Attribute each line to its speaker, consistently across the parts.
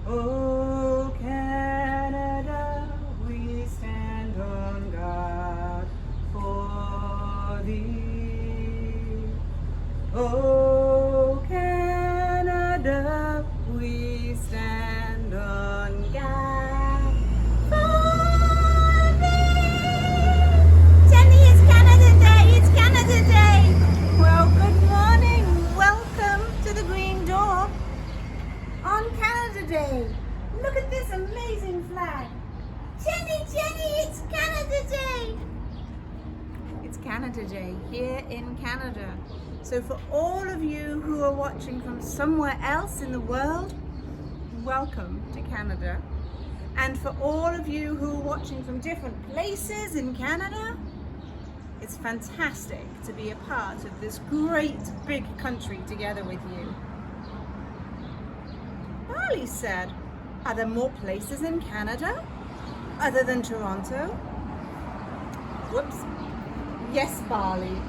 Speaker 1: Oh, Canada, we stand on guard for thee. Oh, Canada, we stand on guard for thee. Jenny, it's Canada Day! It's Canada Day! Well, good morning. Welcome to the Green Door on Canada Day. Look at this amazing flag. Jenny, it's Canada Day. It's Canada Day here in Canada. So for all of you who are watching from somewhere else in the world, welcome to Canada. And for all of you who are watching from different places in Canada, it's fantastic to be a part of this great big country together with you. Barley said, are there more places in Canada other than Toronto? Whoops. Yes, Barley,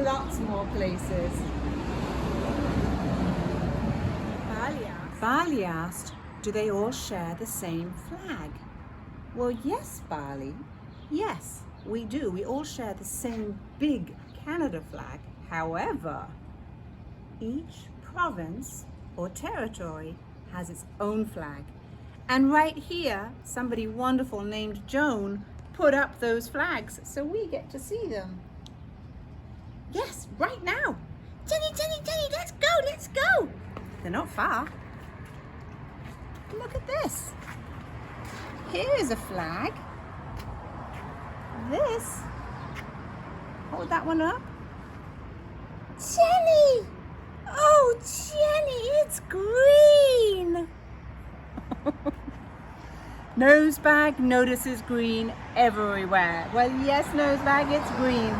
Speaker 1: lots more places. Barley asked, do they all share the same flag? Well, yes, Barley. Yes, we do. We all share the same big Canada flag. However, each province or territory has its own flag. And right here, somebody wonderful named Joan put up those flags so we get to see them. Yes, right now. Jenny, let's go. They're not far. Look at this. Here is a flag. This. Hold that one up. Jenny! Oh, Jenny, it's green! Nosebag notices green everywhere. Well, yes, Nosebag, it's green.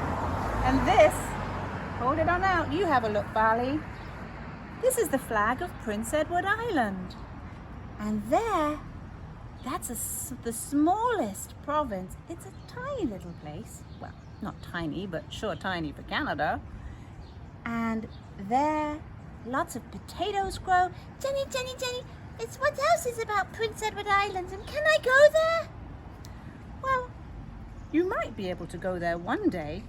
Speaker 1: And this, hold it on out, you have a look, Barley. This is the flag of Prince Edward Island. And there, that's the smallest province. It's a tiny little place. Well, not tiny, but sure tiny for Canada. And there, lots of potatoes grow. Jenny, it's what else is about Prince Edward Island, and can I go there? Well, you might be able to go there one day.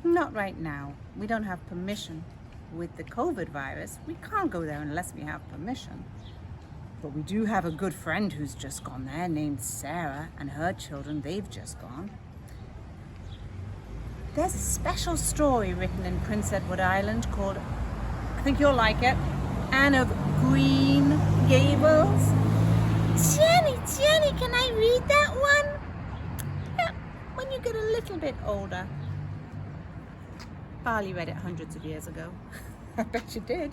Speaker 1: Not right now. We don't have permission. With the COVID virus, we can't go there unless we have permission. But we do have a good friend who's just gone there named Sarah, and her children, they've just gone. There's a special story written in Prince Edward Island called, I think you'll like it, Anne of Green Gables. Jenny, can I read that one? Yeah, when you get a little bit older. Barley read it hundreds of years ago. I bet you did.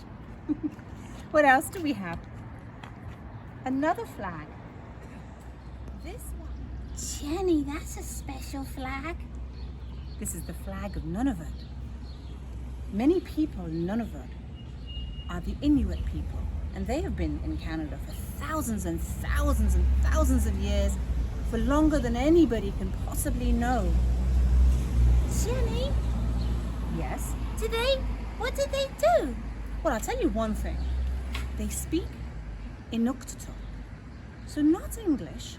Speaker 1: What else do we have? Another flag. This one. Jenny, that's a special flag. This is the flag of Nunavut. Many people in Nunavut are the Inuit people, and they have been in Canada for thousands and thousands and thousands of years, for longer than anybody can possibly know. Jenny? Yes? What did they do? Well, I'll tell you one thing. They speak Inuktitut, so not English,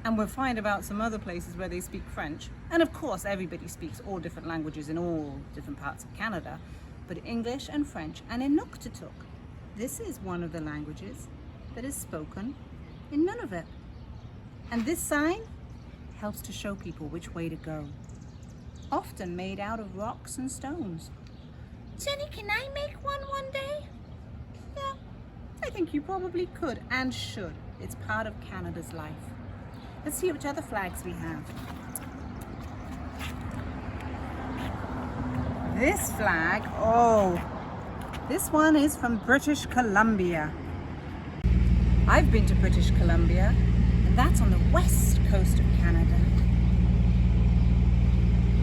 Speaker 1: and we'll find about some other places where they speak French, and of course everybody speaks all different languages in all different parts of Canada, but English and French and Inuktitut. This is one of the languages that is spoken in Nunavut, and this sign helps to show people which way to go, often made out of rocks and stones. Jenny, can I make one day? Yeah, I think you probably could and should. It's part of Canada's life. Let's see which other flags we have. This flag, this one is from British Columbia. I've been to British Columbia, and that's on the west coast of Canada.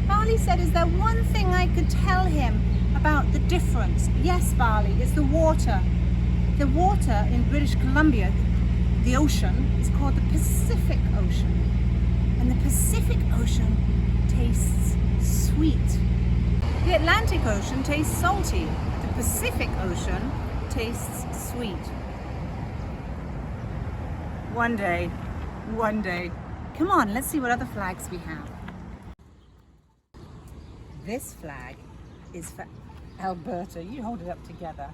Speaker 1: Barley said, is there one thing I could tell him about the difference? Yes, Barley, it's the water. The water in British Columbia, the ocean, is called the Pacific Ocean. And the Pacific Ocean tastes sweet. The Atlantic Ocean tastes salty. The Pacific Ocean tastes sweet. One day. One day. Come on, let's see what other flags we have. This flag is for Alberta. You hold it up together.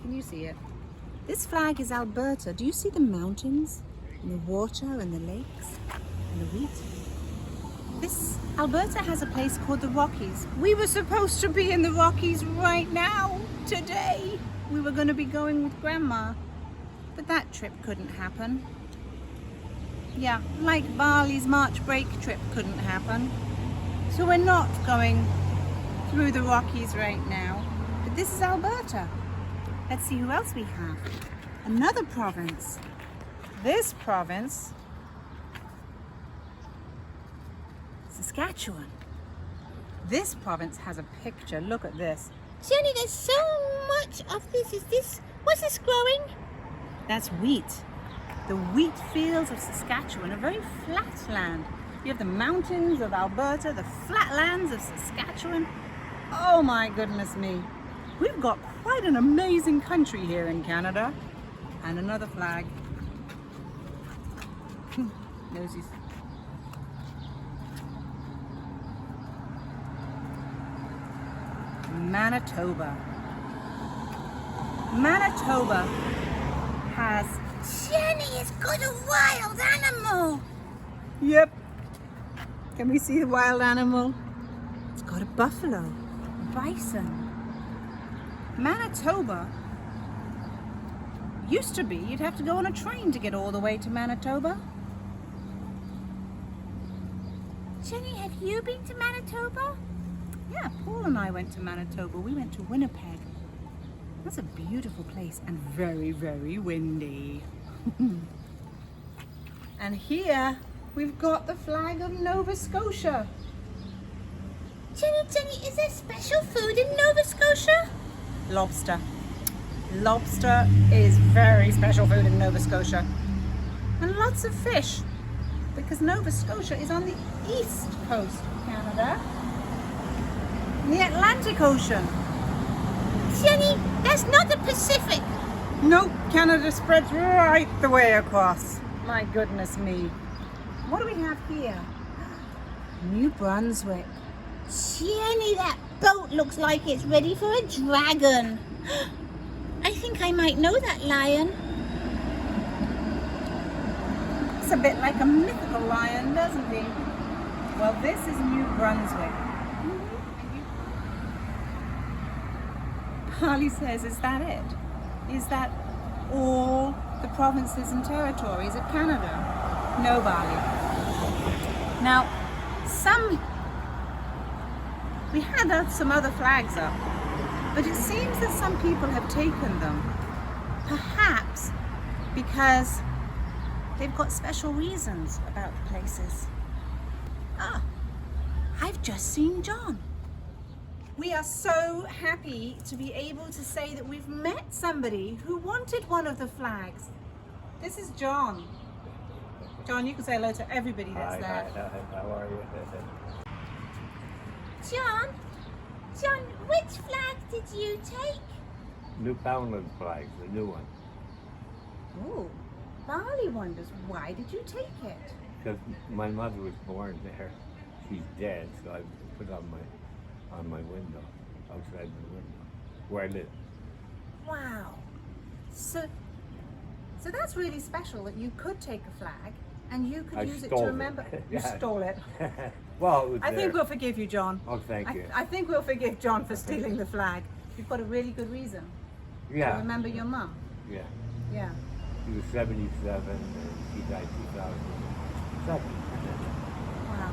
Speaker 1: Can you see it? This flag is Alberta. Do you see the mountains and the water and the lakes and the wheat? This Alberta has a place called the Rockies. We were supposed to be in the Rockies right now, today. We were going to be going with Grandma, but that trip couldn't happen. Yeah, like Barley's March break trip couldn't happen. So we're not going through the Rockies right now, but this is Alberta. Let's see who else we have. Another province. This province, Saskatchewan. This province has a picture. Look at this.
Speaker 2: Jenny, there's so much of this. What's this growing?
Speaker 1: That's wheat. The wheat fields of Saskatchewan are very flat land. You have the mountains of Alberta, the flatlands of Saskatchewan. Oh my goodness me. We've got quite an amazing country here in Canada. And another flag. Nosies. Manitoba. Manitoba has...
Speaker 2: Jenny, it's got a wild animal.
Speaker 1: Yep. Can we see the wild animal? It's got a buffalo, a bison. Manitoba used to be, you'd have to go on a train to get all the way to Manitoba.
Speaker 2: Jenny, have you been to Manitoba?
Speaker 1: Yeah, Paul and I went to Manitoba. We went to Winnipeg. That's a beautiful place and very, very windy. And here we've got the flag of Nova Scotia.
Speaker 2: Jenny, is there special food in Nova Scotia?
Speaker 1: Lobster. Lobster is very special food in Nova Scotia. And lots of fish, because Nova Scotia is on the east coast of Canada, in the Atlantic Ocean.
Speaker 2: Jenny, that's not the Pacific.
Speaker 1: Nope, Canada spreads right the way across. My goodness me. What do we have here? New Brunswick.
Speaker 2: Jenny, that boat looks like it's ready for a dragon. I think I might know that lion.
Speaker 1: It's a bit like a mythical lion, doesn't he? Well, this is New Brunswick. Barley says, is that it? Is that all the provinces and territories of Canada? No, Barley. Now, we had some other flags up, but it seems that some people have taken them, perhaps because they've got special reasons about the places. Ah, I've just seen John. We are so happy to be able to say that we've met somebody who wanted one of the flags. This is John. John, you can say hello to everybody that's there.
Speaker 3: Hi, how are you?
Speaker 2: John, which flag did you take?
Speaker 3: Newfoundland flag, the new one.
Speaker 1: Oh, Barley wonders, why did you take it?
Speaker 3: Because my mother was born there. She's dead, so I put it on my window, outside my window, where I live.
Speaker 1: Wow. So that's really special that you could take a flag and you could use it to remember. You
Speaker 3: Yeah.
Speaker 1: stole it.
Speaker 3: Well, it was
Speaker 1: I
Speaker 3: there.
Speaker 1: think we'll forgive you, John.
Speaker 3: Oh, thank you.
Speaker 1: I think we'll forgive John for stealing the flag. You've got a really good reason to
Speaker 3: Yeah.
Speaker 1: remember your mum.
Speaker 3: Yeah.
Speaker 1: Yeah.
Speaker 3: She was 77 and she died 2007.
Speaker 1: Wow.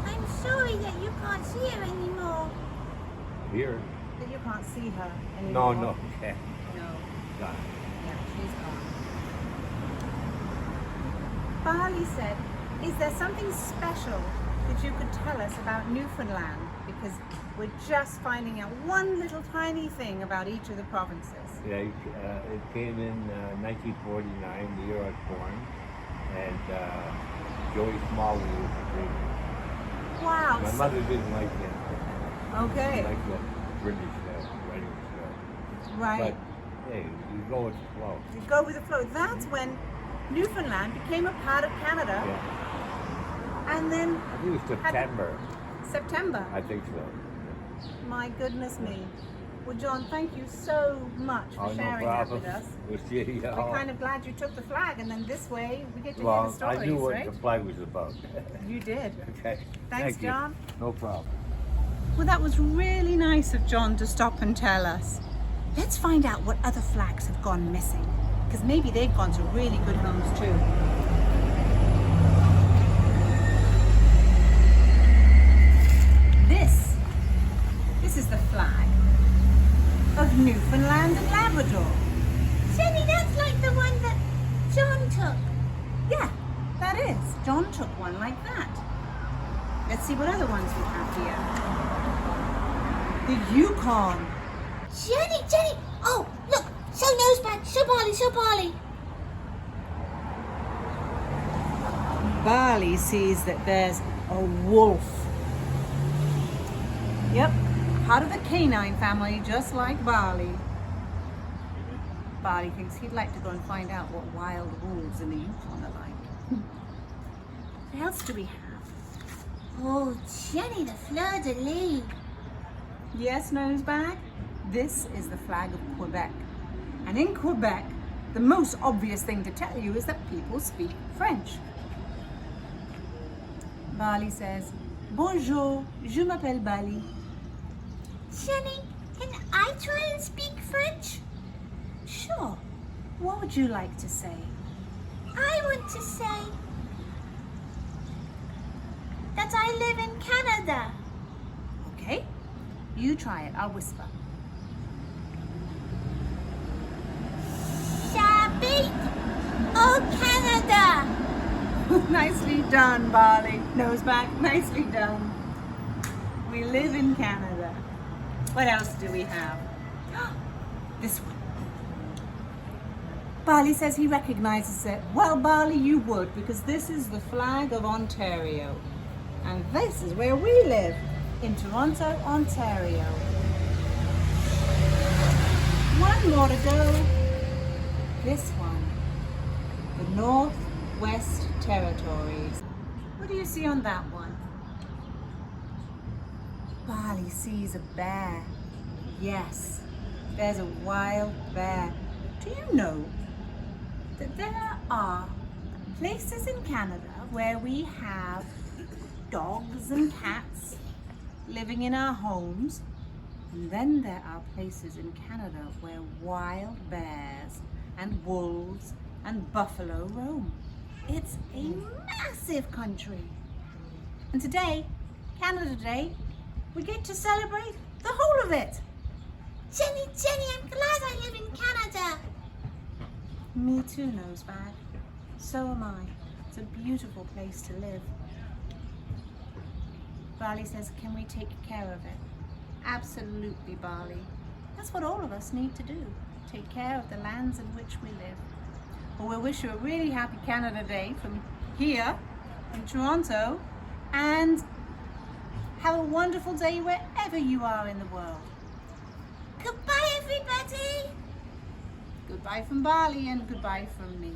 Speaker 2: I'm sorry that you can't see her anymore.
Speaker 3: Here?
Speaker 1: That you can't see her anymore.
Speaker 3: No. Okay.
Speaker 1: No.
Speaker 3: Gone.
Speaker 1: Yeah, she's gone. Barley said, is there something special that you could tell us about Newfoundland? Because we're just finding out one little tiny thing about each of the provinces.
Speaker 3: Yeah, it came in 1949, the year I was born, and Joey Smallwood was the premier.
Speaker 1: Wow.
Speaker 3: My mother didn't like him.
Speaker 1: Okay.
Speaker 3: She liked the British writing style.
Speaker 1: Right.
Speaker 3: But Hey, you go with the flow.
Speaker 1: You go with the flow. That's when Newfoundland became a part of Canada,
Speaker 3: Yeah.
Speaker 1: and then
Speaker 3: I think it was September.
Speaker 1: September.
Speaker 3: I think so.
Speaker 1: My goodness me. Well, John, thank you so much for
Speaker 3: Oh,
Speaker 1: sharing
Speaker 3: no
Speaker 1: that
Speaker 3: problem.
Speaker 1: with us.
Speaker 3: Yeah.
Speaker 1: We're kind of glad you took the flag, and then this way we get to hear the
Speaker 3: Well,
Speaker 1: stories,
Speaker 3: I knew what
Speaker 1: right?
Speaker 3: the flag was about.
Speaker 1: You did.
Speaker 3: Okay.
Speaker 1: Thanks,
Speaker 3: Thank you.
Speaker 1: John.
Speaker 3: No problem.
Speaker 1: Well, that was really nice of John to stop and tell us. Let's find out what other flags have gone missing, because maybe they've gone to really good homes too. This is the flag of Newfoundland and Labrador.
Speaker 2: Jenny, that's like the one that John took.
Speaker 1: Yeah, that is. John took one like that. Let's see what other ones we have here. The Yukon.
Speaker 2: Jenny! Oh, look! Show Nosebag! Show Barley! Show Barley!
Speaker 1: Barley sees that there's a wolf. Yep, part of the canine family, just like Barley. Barley thinks he'd like to go and find out what wild wolves in the Yukon are like. What else do we have?
Speaker 2: Oh, Jenny, the fleur-de-lis.
Speaker 1: Yes, Nosebag? This is the flag of Quebec. And in Quebec, the most obvious thing to tell you is that people speak French. Barley says, Bonjour, je m'appelle Barley.
Speaker 2: Jenny, can I try and speak French?
Speaker 1: Sure. What would you like to say?
Speaker 2: I want to say that I live in Canada.
Speaker 1: Okay, you try it. I'll whisper.
Speaker 2: J'habite au Canada.
Speaker 1: Nicely done, Barley. Nosebag, nicely done. We live in Canada. What else do we have? This one. Barley says he recognizes it. Well, Barley, you would, because this is the flag of Ontario. And this is where we live, in Toronto, Ontario. One more to go. This one. The Northwest Territories. What do you see on that one? Barley sees a bear. Yes, there's a wild bear. Do you know that there are places in Canada where we have dogs and cats living in our homes, and then there are places in Canada where wild bears and wolves and buffalo roam. It's a massive country. And today, Canada Day, we get to celebrate the whole of it.
Speaker 2: Jenny, I'm glad I live in Canada.
Speaker 1: Me too, Nosebag. So am I. It's a beautiful place to live. Barley says, can we take care of it? Absolutely, Barley. That's what all of us need to do. Take care of the lands in which we live. Well, we'll wish you a really happy Canada Day from here in Toronto, and have a wonderful day wherever you are in the world.
Speaker 2: Goodbye, everybody.
Speaker 1: Goodbye from Barley and goodbye from me.